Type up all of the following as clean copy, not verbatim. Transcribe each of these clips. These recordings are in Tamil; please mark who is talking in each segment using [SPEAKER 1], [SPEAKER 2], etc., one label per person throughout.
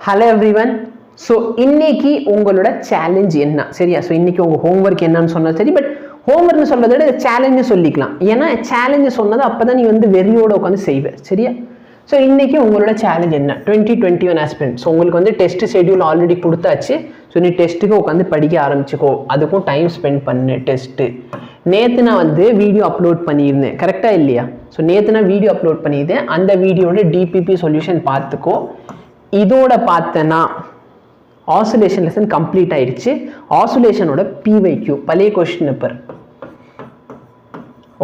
[SPEAKER 1] Hello everyone. So இன்னைக்கு உங்களோட சேலஞ்ச் என்ன சரியா? ஸோ இன்னைக்கு உங்கள் ஹோம்ஒர்க் என்னன்னு சொன்னால் சரி, பட் ஹோம்ஒர்க்னு சொல்றதை விட சேலஞ்சு சொல்லிக்கலாம். ஏன்னா சேலஞ்சு சொன்னது அப்போ தான் நீ வந்து வெறியோட உட்காந்து செய்வே சரியா? ஸோ இன்னைக்கு உங்களோட சேலஞ்ச் என்ன? 2021 aspirants. ஸோ உங்களுக்கு வந்து டெஸ்ட் ஷெட்யூல் ஆல்ரெடி கொடுத்தாச்சு. ஸோ நீ டெஸ்ட்டுக்கு உட்காந்து படிக்க ஆரம்பிச்சுக்கோ, அதுக்கும் டைம் ஸ்பெண்ட் பண்ணு. டெஸ்ட்டு நேற்று நான் வந்து வீடியோ அப்லோட் பண்ணியிருந்தேன், கரெக்டாக இல்லையா? ஸோ நேற்று நான் வீடியோ அப்லோட் பண்ணியிருந்தேன், அந்த வீடியோட டிபிபி சொல்யூஷன் பார்த்துக்கோ. இதோட பார்த்தேன்னா ஆசோலேஷன் லெசன் கம்ப்ளீட் ஆயிடுச்சு. ஆசோலேஷனோட PYQ பழைய கொஸ்டின் பேப்பர்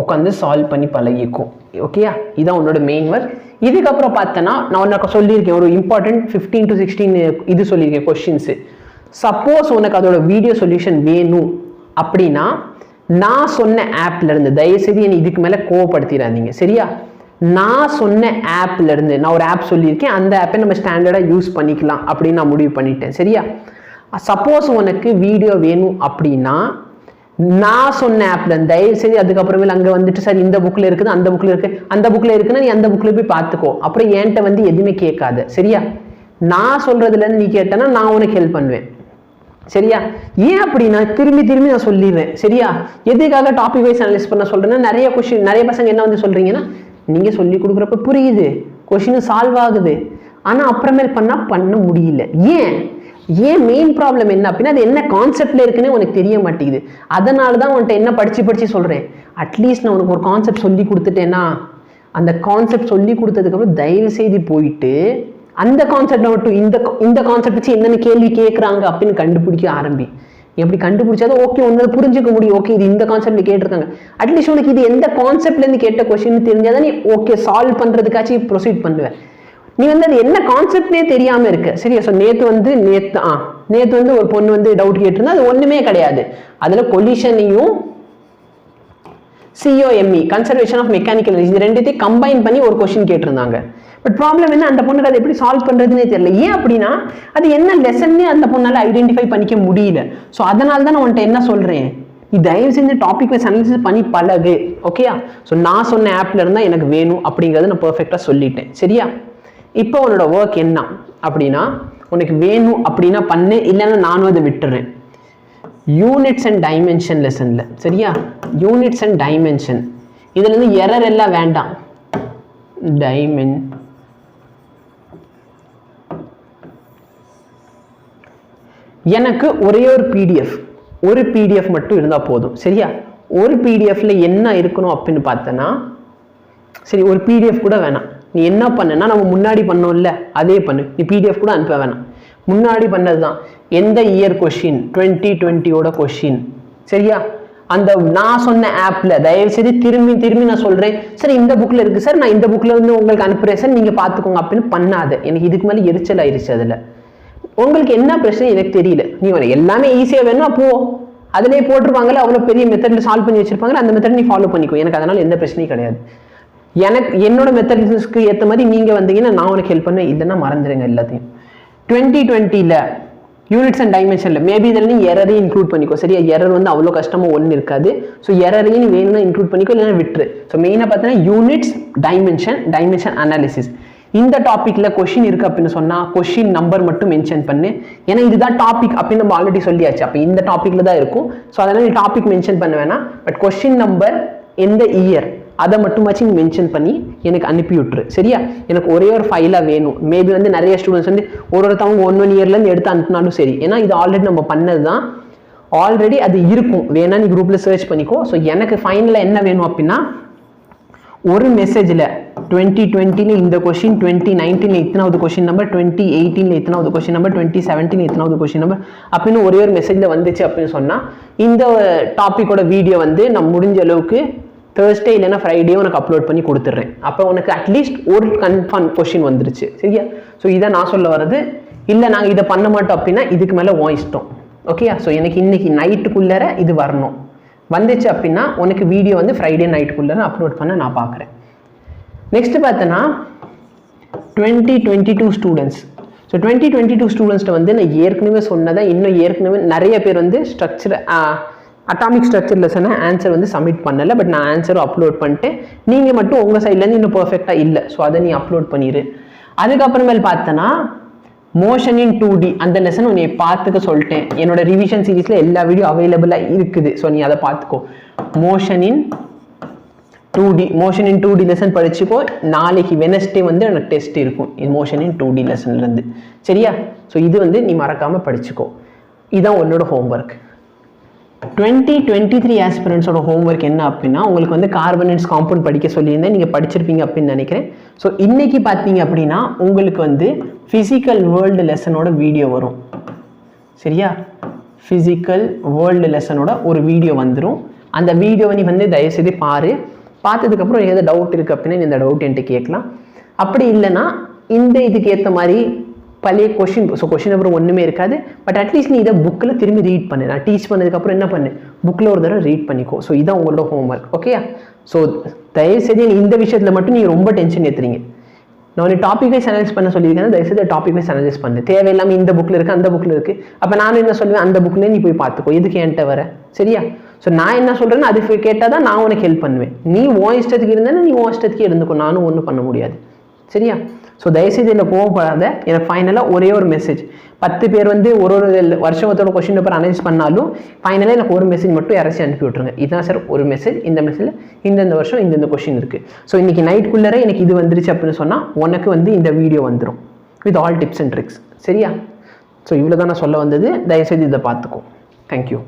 [SPEAKER 1] உட்காந்து சால்வ் பண்ணி பழகிக்கும். ஓகேயா? இதான் உன்னோட மெயின் ஒர்க். இதுக்கப்புறம் பார்த்தேன்னா நான் உனக்கு சொல்லியிருக்கேன் ஒரு இம்பார்ட்டன்ட் 15 to 16 இது சொல்லியிருக்கேன் கொஸ்டின்ஸு. சப்போஸ் உனக்கு அதோட வீடியோ சொல்யூஷன் வேணும் அப்படின்னா நான் சொன்ன ஆப்ல இருந்து தயவுசெய்து என்னை இதுக்கு மேலே கோவப்படுத்திடாதீங்க சரியா? நான் சொன்ன ஆப்ல இருந்து நான் ஒரு ஆப் சொல்லியிருக்கேன், அந்த ஆப்பை நம்ம ஸ்டாண்டர்டாக யூஸ் பண்ணிக்கலாம் அப்படின்னு நான் முடிவு பண்ணிட்டேன் சரியா? சப்போஸ் உனக்கு வீடியோ வேணும் அப்படின்னா நான் சொன்ன ஆப்ல இருந்து தயவுசெய்து அதுக்கப்புறமேல அங்கே வந்துட்டு சார் இந்த புக்கில் இருக்குது, அந்த புக்கில் இருக்கு, அந்த புக்கில் இருக்குன்னா நீ அந்த புக்கில் போய் பார்த்துக்கோ. அப்புறம் என்கிட்ட வந்து எதுவுமே கேட்காது சரியா? நான் சொல்றதுலேருந்து நீ கேட்டேன்னா நான் உனக்கு ஹெல்ப் பண்ணுவேன் சரியா? ஏன் அப்படின்னா திரும்பி திரும்பி நான் சொல்லிடுவேன் சரியா? எதுக்காக டாபிக் வைஸ் அனலைஸ் பண்ண சொல்றேன்னா நிறைய கொஸ்டின் நிறைய பசங்க என்ன வந்து சொல்றீங்கன்னா, நீங்க சொல்லி கொடுக்குறப்ப புரியுது, கொஸ்டின் சால்வ் ஆகுது, ஆனா அப்புறமேல் பண்ண முடியல. ஏன் மெயின் ப்ராப்ளம் என்ன அப்படின்னா அது என்ன கான்செப்ட்ல இருக்குன்னு உனக்கு தெரிய மாட்டேங்குது. அதனால தான் உன்கிட்ட என்ன படிச்சு சொல்றேன். அட்லீஸ்ட் நான் உனக்கு ஒரு கான்செப்ட் சொல்லி கொடுத்துட்டேன்னா அந்த கான்செப்ட் சொல்லி கொடுத்ததுக்கப்புறம் தயவு செய்து போயிட்டு அந்த கான்செப்ட் மட்டும் இந்த கான்செப்ட் வச்சு என்னென்ன கேள்வி கேட்குறாங்க அப்படின்னு கண்டுபிடிக்க ஆரம்பி. எப்படி கண்டுபிடிச்சாலும் ஓகே ஒன்று புரிஞ்சுக்க முடியும். ஓகே இது இந்த கான்செப்ட்ல கேட்டிருக்காங்க, அட்லீஸ்ட் உனக்கு இது எந்த கான்செப்ட்லேருந்து கேட்ட கொஸ்டின் தெரிஞ்சாதான் நீ ஓகே சால்வ் பண்ணுறதுக்காச்சும் ப்ரொசீட் பண்ணுவேன். நீ வந்து அது என்ன கான்செப்ட்னே தெரியாமல் இருக்கு சரியா? ஸோ நேற்று வந்து ஒரு பொண்ணு வந்து டவுட் கேட்டிருந்தா அது ஒன்றுமே கிடையாது. அதில் கொலிஷனையும் COME கன்சர்வேஷன் ஆஃப் மெக்கானிக்கல் இது ரெண்டுத்தையும் கம்பைன் பண்ணி ஒரு கொஸ்டின் கேட்டிருந்தாங்க. பட் ப்ராப்ளம் என்ன, அந்த பொண்ணுக்கு அதை எப்படி சால்வ் பண்ணுறதுனே தெரியல. ஏன் அப்படின்னா அது என்ன லெசன்னே அந்த பொண்ணால் ஐடென்டிஃபை பண்ணிக்க முடியல. ஸோ அதனால தான் நான் உன்ட்ட என்ன சொல்கிறேன், நீ தயவு செஞ்சு டாபிக் வைஸ் அனாலிசிஸ் பண்ணி பழகு ஓகேயா? ஸோ நான் சொன்ன ஆப்ல இருந்தால் எனக்கு வேணும் அப்படிங்கிறத நான் பர்ஃபெக்டாக சொல்லிட்டேன் சரியா? இப்போ உன்னோட ஒர்க் என்ன அப்படின்னா உனக்கு வேணும் அப்படின்னா பண்ணு, இல்லைன்னா நானும் அதை விட்டுறேன். யூனிட்ஸ் அண்ட் டைமென்ஷன் லெசன்ல சரியா? யூனிட்ஸ் அண்ட் டைமென்ஷன் இதுல இருந்து எரர் எல்லாம் வேண்டாம். எனக்கு ஒரே ஒரு பிடிஎஃப் மட்டும் இருந்தா போதும் சரியா? ஒரு பிடிஎஃப்ல என்ன இருக்கணும் அப்படின்னு பார்த்தனா சரி, ஒரு பிடிஎஃப் கூட வேணாம். நீ என்ன பண்ணனா நம்ம முன்னாடி பண்ணோம்ல அதே பண்ணு, நீ பிடிஎஃப் கூட அனுப்ப வேணாம். முன்னாடி பண்ணதுதான் எந்த இயர் கொஸ்டின் 2020ஓட கொஸ்டின் சரியா? அந்த நான் சொன்ன ஆப்ல தயவு செய்து திரும்பி நான் சொல்றேன் சார் இந்த புக்ல இருக்கு சார், நான் இந்த புக்ல வந்து உங்களுக்கு அனுப்புறேன் சார், நீங்க பாத்துக்கோங்க அப்படின்னு பண்ணாத. எனக்கு இதுக்கு மேலே எரிச்சல் ஆயிடுச்சு. அதுல உங்களுக்கு என்ன பிரச்சனை எனக்கு தெரியல. நீ எல்லாமே ஈஸியா வேணும் அப்போ அதிலே போட்டிருப்பாங்கல்ல, அவ்வளவு பெரிய மெத்தட்ல சால்வ் பண்ணி வச்சிருப்பாங்க, அந்த மெத்தட் நீ ஃபாலோ பண்ணிக்கோ. எனக்கு அதனால எந்த பிரச்சனையும் கிடையாது. எனக்கு என்னோட மெத்தட்ஸ்க்கு ஏற்ற மாதிரி நீங்க வந்தீங்கன்னா நான் உனக்கு ஹெல்ப் பண்ணுவேன், இல்லைன்னா மறந்துடுங்க எல்லாத்தையும். 2020ல யூனிட்ஸ் அண்ட் டைமென்ஷன்ல மேபி இதில் நீ எரரையும் இன்க்ளூட் பண்ணிக்கோ சரியா? எரர் வந்து அவ்வளோ கஷ்டமா ஒன்று இருக்காது. ஸோ எரரையும் நீ வேணும்னா இன்க்ளூட் பண்ணிக்கோ, இல்லைன்னா விட்டுரு. ஸோ மெயினாக பார்த்தீங்கன்னா யூனிட்ஸ் டைமென்ஷன் அனாலிசிஸ் இந்த டாபிக்ல கொஸ்டின் இருக்கு அப்படின்னு சொன்னா கொஸ்டின் நம்பர் மட்டும் மென்ஷன் பண்ணு. ஏன்னா இதுதான் டாபிக் அப்படின்னு நம்ம ஆல்ரெடி சொல்லியாச்சு, அப்போ இந்த டாபிக்ல தான் இருக்கும். ஸோ அதனால நீ டாபிக் மென்ஷன் பண்ண வேணாம், பட் கொஸ்டின் நம்பர் எந்த இயர் அதை மட்டுமாச்சும் மென்ஷன் பண்ணி எனக்கு அனுப்பி விட்டுரு சரியா? எனக்கு ஒரே ஒரு ஃபைலாக வேணும். மேபி வந்து நிறைய ஸ்டூடெண்ட்ஸ் வந்து ஒருத்தவங்க 1 இயர்லேருந்து எடுத்து அனுப்பினாலும் சரி, ஏன்னா இது ஆல்ரெடி நம்ம பண்ணது தான், ஆல்ரெடி அது இருக்கும். வேணா நீ குரூப்ல சர்ச் பண்ணிக்கோ. ஸோ எனக்கு ஃபைனலாக என்ன வேணும் அப்படின்னா ஒரு மெசேஜில் 2020ல இந்த கொஸ்டின், 2019ல இத்தனாவது கொஸ்டின் நம்பர், 2018ல இத்தனாவது கொஸ்டின் நம்பர், 2017ல இத்தனாவது கொஸ்டின் நம்பர் அப்படின்னு ஒரே ஒரு மெசேஜில் வந்துச்சு அப்படின்னு சொன்னால் இந்த டாப்பிக்கோட வீடியோ வந்து நான் முடிஞ்ச அளவுக்கு Thursday இல்லைன்னா Friday உனக்கு அப்லோட் பண்ணி கொடுத்துட்றேன். அப்போ உனக்கு அட்லீஸ்ட் ஒரு கன்ஃபார்ம் கொஸ்டின் வந்துருச்சு சரியா? ஸோ இதை நான் சொல்ல வர்றது. இல்லை நாங்கள் இதை பண்ண மாட்டோம் அப்படின்னா இதுக்கு மேலே உன் இஷ்டம் ஓகேயா? ஸோ எனக்கு இன்னைக்கு நைட்டுக்குள்ளே இது வரணும். வந்துச்சு அப்படின்னா உனக்கு வீடியோ வந்து Friday நைட்டுக்குள்ளே அப்லோட் பண்ண நான் பார்க்குறேன். நெக்ஸ்ட் பார்த்தோன்னா 2022 ஸ்டூடெண்ட்ஸ். ஸோ 2022 ஸ்டூடெண்ட்ஸ்ட்டு வந்து நான் ஏற்கனவே சொன்னதை இன்னும் ஏற்கனவே நிறைய பேர் வந்து ஸ்ட்ரக்சர் அட்டாமிக் ஸ்ட்ரக்சர் லெசனை ஆன்சர் வந்து சப்மிட் பண்ணலை, பட் நான் ஆன்சரும் அப்லோட் பண்ணிட்டேன். நீங்கள் மட்டும் உங்கள் சைட்லேருந்து இன்னும் பர்ஃபெக்டாக இல்லை, ஸோ அதை நீ அப்லோட் பண்ணிடு. அதுக்கப்புறமேல் பார்த்தனா மோஷன் இன் 2D அந்த லெசன் உன்னை பார்த்துக்க சொல்லிட்டேன். என்னோட ரிவிஷன் சீரீஸில் எல்லா வீடியோ அவைலபிளாக இருக்குது. ஸோ நீ அதை பார்த்துக்கோ. மோஷன் இன் 2D லெசன் படிச்சுக்கோ. நாளைக்கு வெனஸ்டே வந்து எனக்கு டெஸ்ட் இருக்கும் மோஷன் இன் 2D லெசன்லேருந்து. சரியா? ஸோ இது வந்து நீ மறக்காமல் படிச்சுக்கோ. இதுதான் உன்னோட ஹோம்ஒர்க். 2023 ஆஸ்பிரண்ட்ஸோட ஹோம்ஒர்க் என்ன அப்படின்னா, உங்களுக்கு வந்து கார்பனேட்ஸ் காம்பவுண்ட் படிக்க சொல்லியிருந்தேன். நீங்கள் படிச்சிருப்பீங்க அப்படின்னு நினைக்கிறேன். ஸோ இன்னைக்கு பார்த்தீங்க அப்படின்னா உங்களுக்கு வந்து ஃபிசிக்கல் வேர்ல்டு லெசனோட வீடியோ வரும். சரியா? ஃபிசிக்கல் வேர்ல்டு லெசனோட ஒரு வீடியோ வந்துடும். அந்த வீடியோவை நீ வந்து தயவுசெய்து பாரு. பார்த்ததுக்கப்புறம் ஏதாவது டவுட் இருக்குது அப்படின்னா இந்த டவுட் என்கிட்ட கேட்கலாம். அப்படி இல்லைன்னா இந்த இதுக்கு ஏற்ற மாதிரி பழைய கொஷின், ஸோ கொஷின் அப்புறம் ஒன்றுமே இருக்காது. பட் அட்லீஸ்ட் நீ இதை புக்கில் திரும்பி ரீட் பண்ணு. நான் டீச் பண்ணதுக்கப்புறம் என்ன பண்ணு, புக்கில் ஒரு தடவை ரீட் பண்ணிக்கோ. ஸோ இதான் உங்களோட ஹோம்ஒர்க். ஓகேயா? ஸோ தயவுசெய்து இந்த விஷயத்தில் மட்டும் நீங்கள் ரொம்ப டென்ஷன் ஏற்றுறீங்க. நான் ஒரு டாபிக் வைஸ் அனலைஸ் பண்ண சொல்லியிருக்கேன். தயவுசெய்து டாபிக் வைஸ் அனலைஸ் பண்ணு. தேவையில்லாமல் இந்த புக்கில் இருக்குது அந்த புக்கில் இருக்குது. அப்போ நானும் என்ன சொல்லுவேன், அந்த புக்கில் நீ போய் பார்த்துக்கோ. எதுக்கு என்கிட்ட வர? சரியா? ஸோ நான் என்ன சொல்கிறேன்னு அது கேட்டால் தான் நான் உனக்கு ஹெல்ப் பண்ணுவேன். நீ உன் இஷ்டத்துக்கு இருந்தேன்னா நீ உன் இஷ்டத்துக்கே இருந்துக்கோ. நானும் ஒன்றும் பண்ண முடியாது. சரியா? ஸோ தயவுசெய்து இதில் கோவப்படாத. எனக்கு ஃபைனலாக ஒரே ஒரு மெசேஜ். 10 பேர் வந்து ஒரு வருஷத்தோட கொஸ்டின் பேப்பர் அனலைஸ் பண்ணாலும் ஃபைனலாக எனக்கு ஒரு மெசேஜ் மட்டும் யாராச்சும் அனுப்பி விட்ருங்க. இதுதான் சார் ஒரு மெசேஜ். இந்த மெசேஜில் இந்தந்த வருஷம் இந்தந்த கொஸ்டின் இருக்குது. ஸோ இன்றைக்கி நைட்குள்ளே எனக்கு இது வந்துருச்சு அப்படின்னு சொன்னால் உனக்கு வந்து இந்த வீடியோ வந்துடும் with all tips and tricks. சரியா? ஸோ இவ்வளோ தான் நான் சொல்ல வந்தது. தயவுசெய்து இதை பார்த்துக்கோ. தேங்க்யூ.